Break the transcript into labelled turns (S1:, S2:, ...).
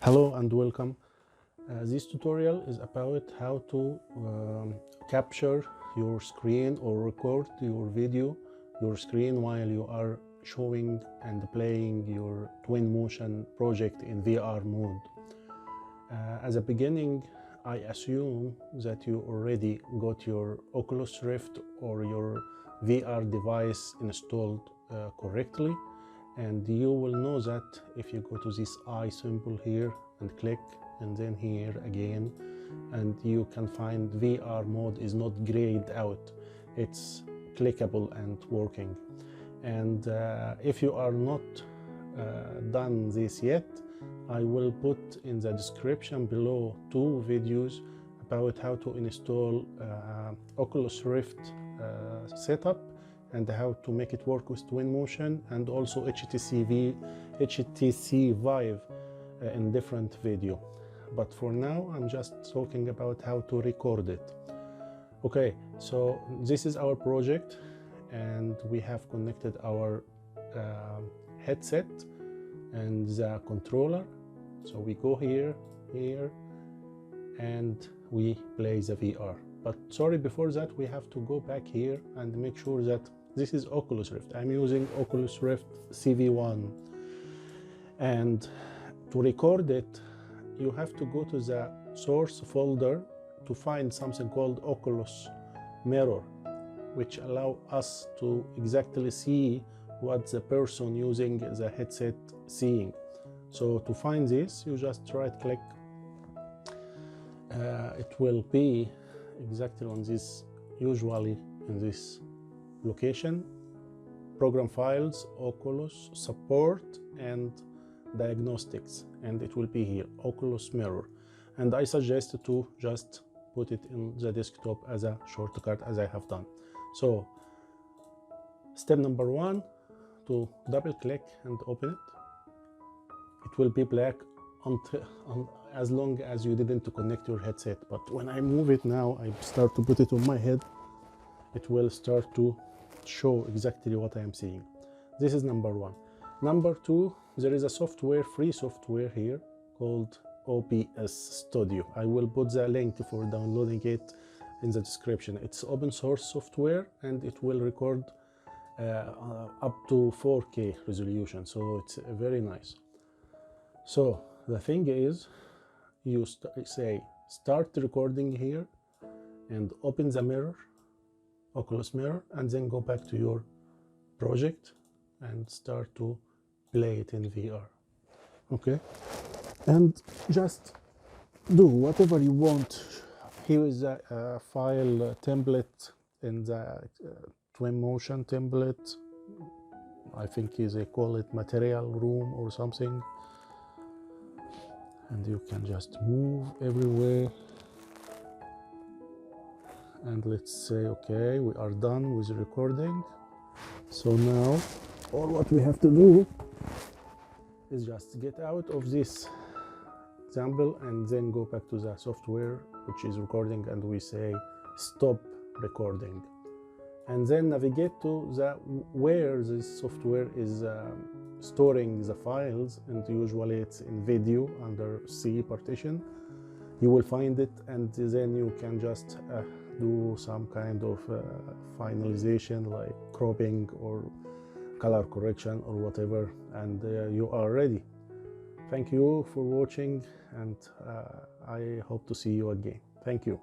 S1: Hello and welcome. This tutorial is about how to capture your screen or record your video, your screen while you are showing and playing your Twinmotion project in VR mode. As a beginning, I assume that you already got your Oculus Rift or your VR device installed correctly. And you will know that if you go to this eye symbol here and click, and then here again, and you can find VR mode is not grayed out, it's clickable and working. And if you are not done this yet, I will put in the description below 2 videos about how to install Oculus Rift setup and how to make it work with Twinmotion, and also HTC VIVE in different video. But for now, I'm just talking about how to record it. Okay, so this is our project, and we have connected our headset and the controller. So we go here, and we play the VR. But sorry, before that, we have to go back here and make sure that this is Oculus Rift. I'm using Oculus Rift CV1. And to record it, you have to go to the source folder to find something called Oculus Mirror, which allow us to exactly see what the person using the headset seeing. So to find this, you just right click. It will be exactly on this, usually in this location, program files, Oculus support and diagnostics, and it will be here, Oculus Mirror. And I suggest to just put it in the desktop as a shortcut, as I have done. So step number 1, to double click and open it. It will be black as long as you didn't connect your headset, but when I move it now, I start to put it on my head, it will start to show exactly what I am seeing. This is number 1. Number 2, there is a software, free software here called OBS Studio. I will put the link for downloading it in the description. It's open source software, and it will record up to 4K resolution, so it's very nice. So the thing is, you say start recording here and open the mirror, Oculus Mirror, and then go back to your project and start to play it in VR. Okay, and just do whatever you want. Here is a file template in the Twinmotion template. I think they call it material room or something. And you can just move everywhere. And let's say, okay, we are done with recording. So now, all what we have to do is just get out of this example and then go back to the software which is recording, and we say stop recording. And then navigate to the where this software is storing the files, and usually it's in video under C partition. You will find it, and then you can just do some kind of finalization, like cropping or color correction or whatever, and you are ready. Thank you for watching, and I hope to see you again. Thank you.